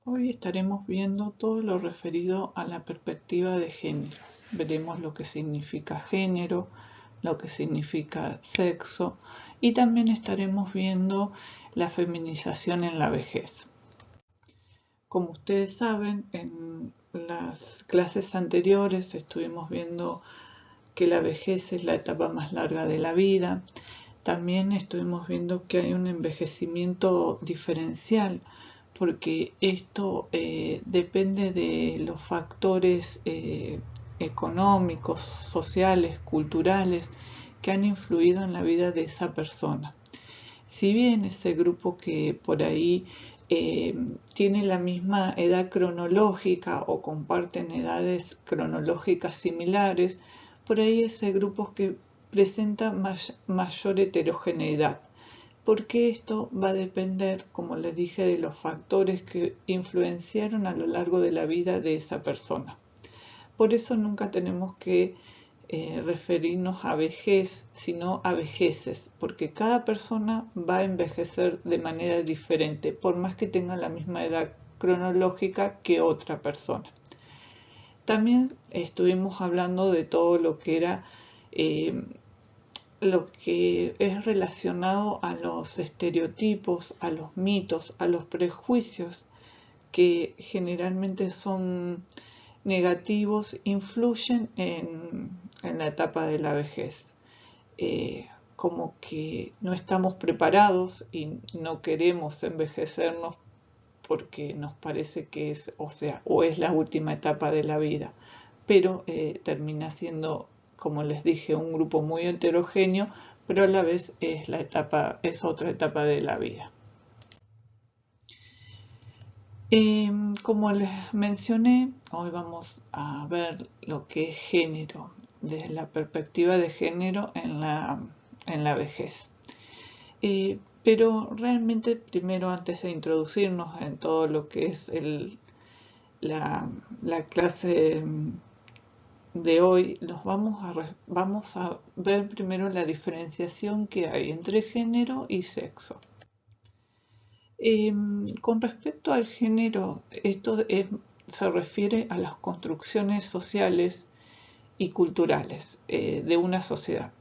Hoy estaremos viendo todo lo referido a la perspectiva de género. Veremos lo que significa género, lo que significa sexo y también estaremos viendo la feminización en la vejez. Como ustedes saben, en las clases anteriores estuvimos viendo que la vejez es la etapa más larga de la vida. También estuvimos viendo que hay un envejecimiento diferencial, porque esto depende de los factores económicos, sociales, culturales que han influido en la vida de esa persona. Si bien ese grupo que por ahí eh, tiene la misma edad cronológica o comparten edades cronológicas similares, por ahí ese grupo que presenta mayor heterogeneidad, porque esto va a depender, como les dije, de los factores que influenciaron a lo largo de la vida de esa persona. Por eso nunca tenemos que referirnos a vejez, sino a vejeces, porque cada persona va a envejecer de manera diferente, por más que tenga la misma edad cronológica que otra persona. También estuvimos hablando de todo lo que era lo que es relacionado a los estereotipos, a los mitos, a los prejuicios que generalmente son negativos, influyen en la etapa de la vejez. Como que no estamos preparados y no queremos envejecernos porque nos parece que es, o es la última etapa de la vida, pero termina siendo, como les dije, un grupo muy heterogéneo, pero a la vez es otra etapa de la vida. Como les mencioné, hoy vamos a ver lo que es género, desde la perspectiva de género en la vejez. Pero realmente primero, antes de introducirnos en todo lo que es la clase de hoy, vamos a ver primero la diferenciación que hay entre género y sexo. Con respecto al género, se refiere a las construcciones sociales y culturales de una sociedad,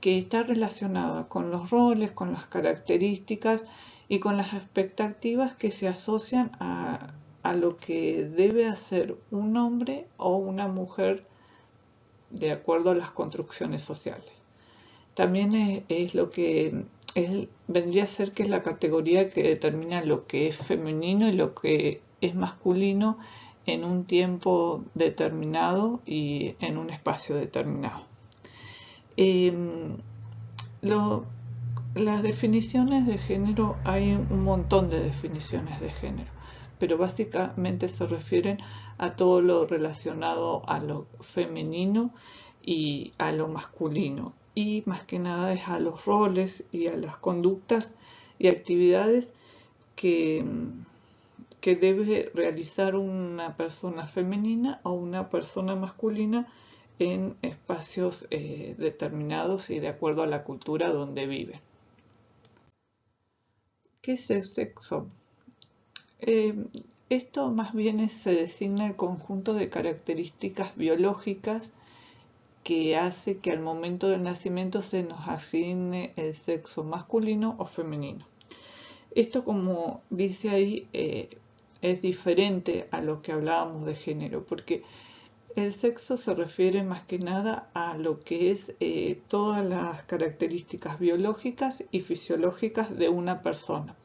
que está relacionada con los roles, con las características y con las expectativas que se asocian a lo que debe hacer un hombre o una mujer de acuerdo a las construcciones sociales. También es lo que vendría a ser que es la categoría que determina lo que es femenino y lo que es masculino en un tiempo determinado y en un espacio determinado. Lo, las definiciones de género, hay un montón de definiciones de género, pero básicamente se refieren a todo lo relacionado a lo femenino y a lo masculino, y más que nada es a los roles y a las conductas y actividades que, que debe realizar una persona femenina o una persona masculina en espacios determinados y de acuerdo a la cultura donde vive. ¿Qué es el sexo? Eh, Esto más bien se designa el conjunto de características biológicas que hace que al momento del nacimiento se nos asigne el sexo masculino o femenino. Esto, como dice ahí, es diferente a lo que hablábamos de género, porque el sexo se refiere más que nada a lo que es todas las características biológicas y fisiológicas de una persona.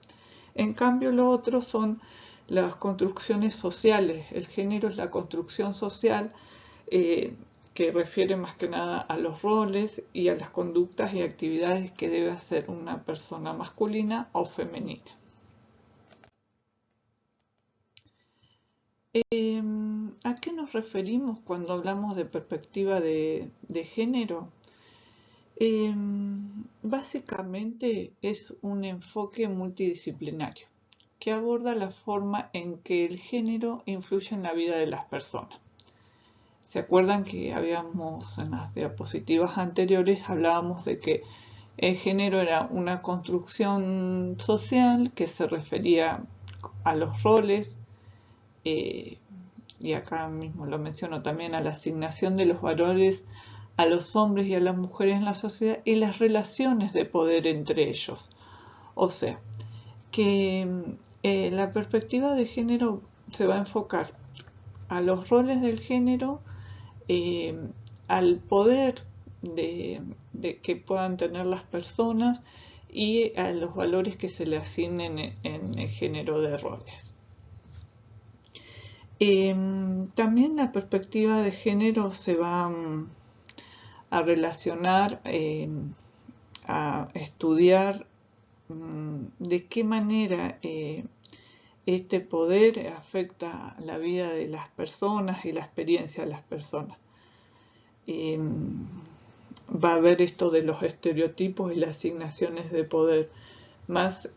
En cambio, lo otro son las construcciones sociales. El género es la construcción social que refiere más que nada a los roles y a las conductas y actividades que debe hacer una persona masculina o femenina. ¿A qué nos referimos cuando hablamos de perspectiva de género? Básicamente es un enfoque multidisciplinario que aborda la forma en que el género influye en la vida de las personas. ¿Se acuerdan que habíamos en las diapositivas anteriores hablábamos de que el género era una construcción social que se refería a los roles y acá mismo lo menciono también, a la asignación de los valores a los hombres y a las mujeres en la sociedad y las relaciones de poder entre ellos. O sea, que la perspectiva de género se va a enfocar a los roles del género, al poder de que puedan tener las personas y a los valores que se le asignen en el género de roles. También la perspectiva de género se va a relacionar, a estudiar de qué manera este poder afecta la vida de las personas y la experiencia de las personas. Va a haber esto de los estereotipos y las asignaciones de poder, más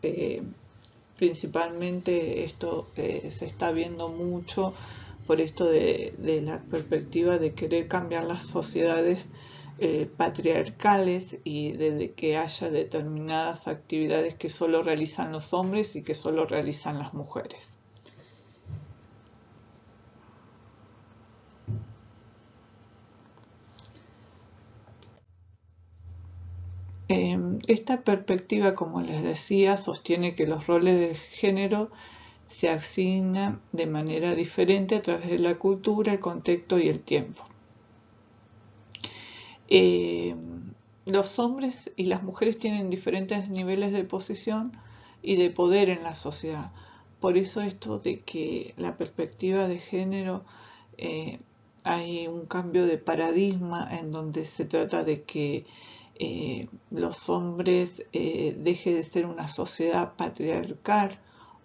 principalmente esto se está viendo mucho por esto de la perspectiva de querer cambiar las sociedades patriarcales y de que haya determinadas actividades que solo realizan los hombres y que solo realizan las mujeres. Esta perspectiva, como les decía, sostiene que los roles de género se asignan de manera diferente a través de la cultura, el contexto y el tiempo. Los hombres y las mujeres tienen diferentes niveles de posición y de poder en la sociedad. Por eso esto de que la perspectiva de género hay un cambio de paradigma en donde se trata de que los hombres deje de ser una sociedad patriarcal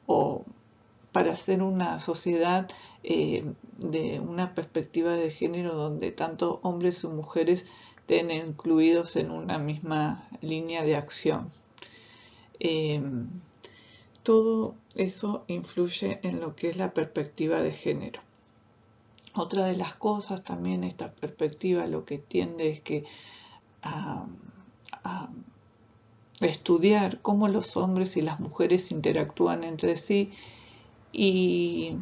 o para ser una sociedad de una perspectiva de género donde tanto hombres y mujeres estén incluidos en una misma línea de acción. Todo eso influye en lo que es la perspectiva de género. Otra de las cosas también, esta perspectiva lo que tiende es que a estudiar cómo los hombres y las mujeres interactúan entre sí y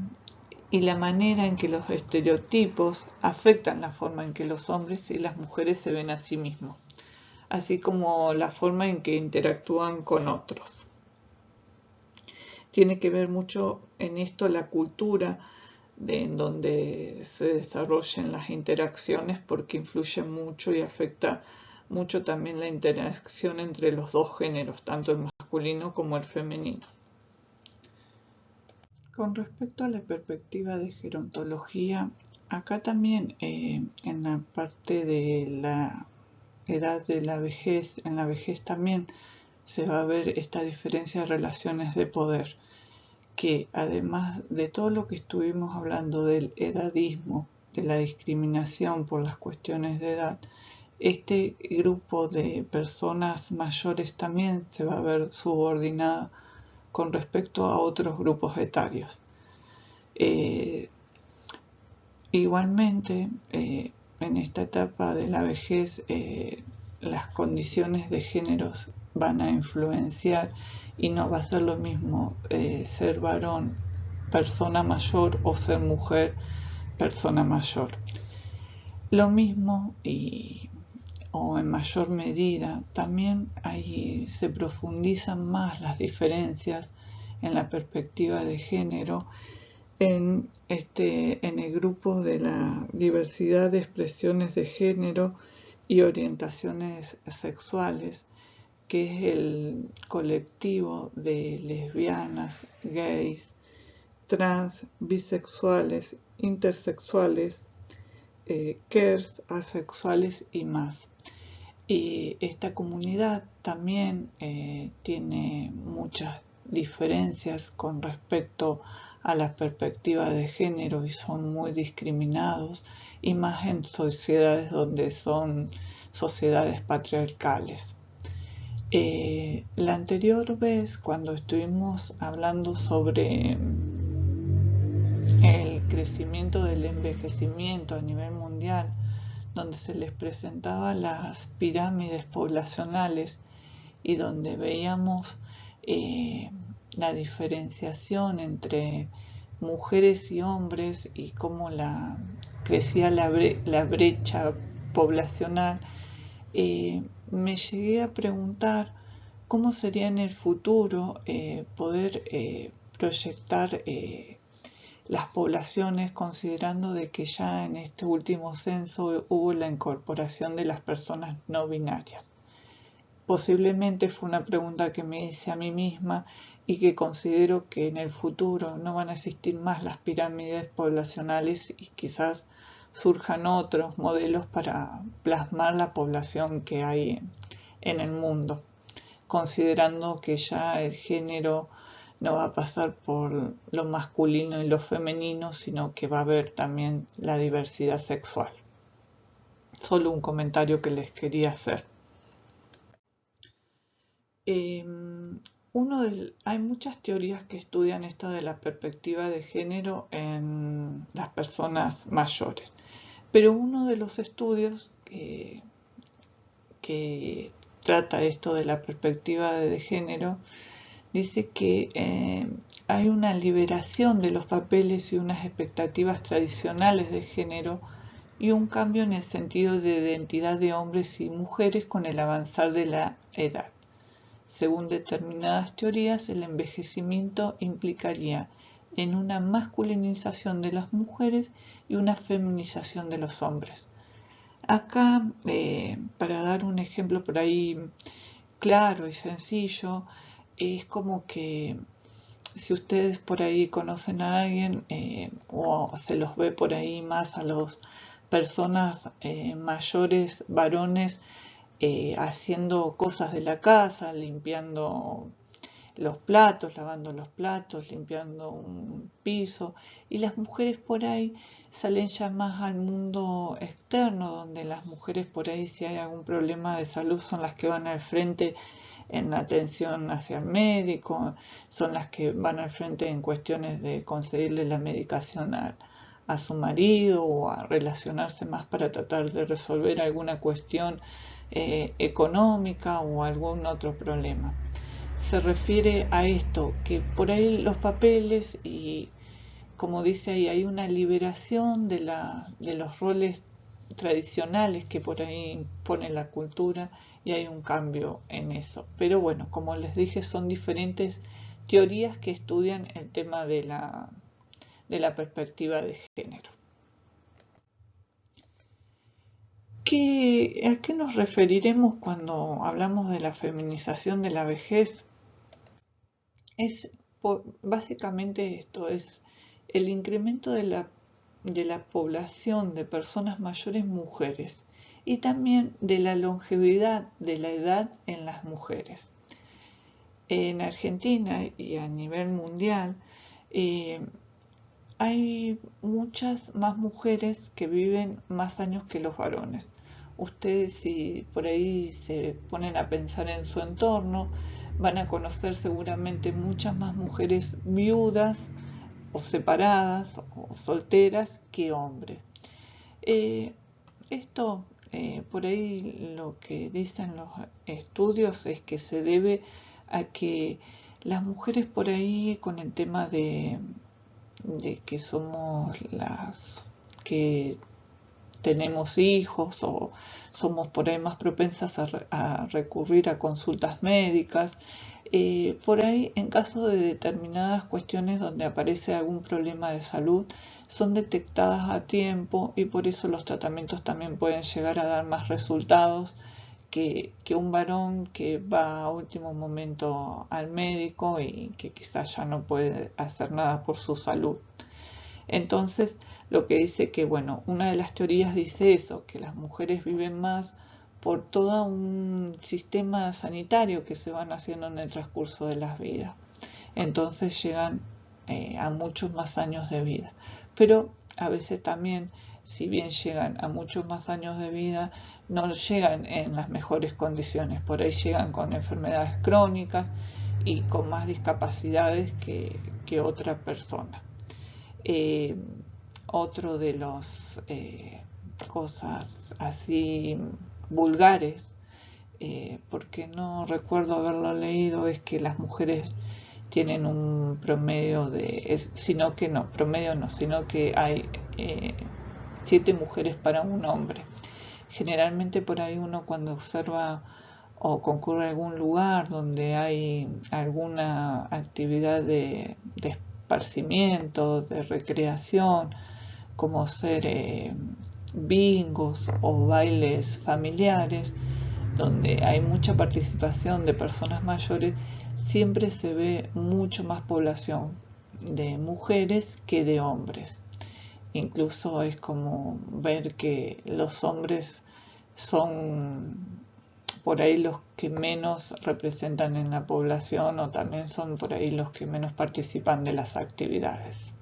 la manera en que los estereotipos afectan la forma en que los hombres y las mujeres se ven a sí mismos, así como la forma en que interactúan con otros. Tiene que ver mucho en esto la cultura en donde se desarrollan las interacciones, porque influye mucho y afecta mucho también la interacción entre los dos géneros, tanto el masculino como el femenino. Con respecto a la perspectiva de gerontología, acá también en la parte de la edad de la vejez, en la vejez también se va a ver esta diferencia de relaciones de poder, que además de todo lo que estuvimos hablando del edadismo, de la discriminación por las cuestiones de edad, este grupo de personas mayores también se va a ver subordinada con respecto a otros grupos etarios. Igualmente, en esta etapa de la vejez, las condiciones de géneros van a influenciar y no va a ser lo mismo ser varón, persona mayor, o ser mujer, persona mayor. Lo mismo o en mayor medida, también ahí se profundizan más las diferencias en la perspectiva de género en el grupo de la diversidad de expresiones de género y orientaciones sexuales, que es el colectivo de lesbianas, gays, trans, bisexuales, intersexuales, queers, asexuales y más. Y esta comunidad también tiene muchas diferencias con respecto a la perspectiva de género y son muy discriminados, y más en sociedades donde son sociedades patriarcales. La anterior vez, cuando estuvimos hablando sobre el crecimiento del envejecimiento a nivel mundial, donde se les presentaba las pirámides poblacionales y donde veíamos la diferenciación entre mujeres y hombres y cómo crecía la brecha poblacional, me llegué a preguntar cómo sería en el futuro poder proyectar las poblaciones, considerando de que ya en este último censo hubo la incorporación de las personas no binarias. Posiblemente fue una pregunta que me hice a mí misma y que considero que en el futuro no van a existir más las pirámides poblacionales y quizás surjan otros modelos para plasmar la población que hay en el mundo, considerando que ya el género no va a pasar por lo masculino y lo femenino, sino que va a haber también la diversidad sexual. Solo un comentario que les quería hacer. Hay muchas teorías que estudian esto de la perspectiva de género en las personas mayores, pero uno de los estudios que trata esto de la perspectiva de género dice que hay una liberación de los papeles y unas expectativas tradicionales de género y un cambio en el sentido de identidad de hombres y mujeres con el avanzar de la edad. Según determinadas teorías, el envejecimiento implicaría en una masculinización de las mujeres y una feminización de los hombres. Acá, para dar un ejemplo por ahí claro y sencillo, es como que si ustedes por ahí conocen a alguien o se los ve por ahí más a las personas mayores, varones, haciendo cosas de la casa, limpiando los platos, lavando los platos, limpiando un piso, y las mujeres por ahí salen ya más al mundo externo, donde las mujeres por ahí si hay algún problema de salud son las que van al frente en la atención hacia el médico, son las que van al frente en cuestiones de conseguirle la medicación a su marido o a relacionarse más para tratar de resolver alguna cuestión económica o algún otro problema. Se refiere a esto, que por ahí los papeles y como dice ahí, hay una liberación de los roles tradicionales que por ahí pone la cultura y hay un cambio en eso. Pero bueno, como les dije, son diferentes teorías que estudian el tema de la perspectiva de género. ¿A qué nos referiremos cuando hablamos de la feminización de la vejez? Básicamente esto es el incremento de la población de personas mayores mujeres y también de la longevidad de la edad en las mujeres. En Argentina y a nivel mundial hay muchas más mujeres que viven más años que los varones. Ustedes si por ahí se ponen a pensar en su entorno, van a conocer seguramente muchas más mujeres viudas o separadas o solteras que hombres. Esto, por ahí lo que dicen los estudios es que se debe a que las mujeres por ahí con el tema de que somos las que tenemos hijos o somos por ahí más propensas a recurrir a consultas médicas, por ahí en caso de determinadas cuestiones donde aparece algún problema de salud son detectadas a tiempo y por eso los tratamientos también pueden llegar a dar más resultados que un varón que va a último momento al médico y que quizás ya no puede hacer nada por su salud. Entonces, lo que dice que, bueno, una de las teorías dice eso, que las mujeres viven más por todo un sistema sanitario que se van haciendo en el transcurso de las vidas. Entonces llegan a muchos más años de vida. Pero a veces también, si bien llegan a muchos más años de vida, no llegan en las mejores condiciones. Por ahí llegan con enfermedades crónicas y con más discapacidades que otra persona. Otro de las cosas así vulgares, porque no recuerdo haberlo leído, es que las mujeres tienen un promedio sino que hay 7 mujeres para un hombre. Generalmente por ahí uno cuando observa o concurre a algún lugar donde hay alguna actividad de esparcimiento, de recreación, como ser bingos o bailes familiares, donde hay mucha participación de personas mayores, siempre se ve mucho más población de mujeres que de hombres. Incluso es como ver que los hombres son por ahí los que menos representan en la población o también son por ahí los que menos participan de las actividades.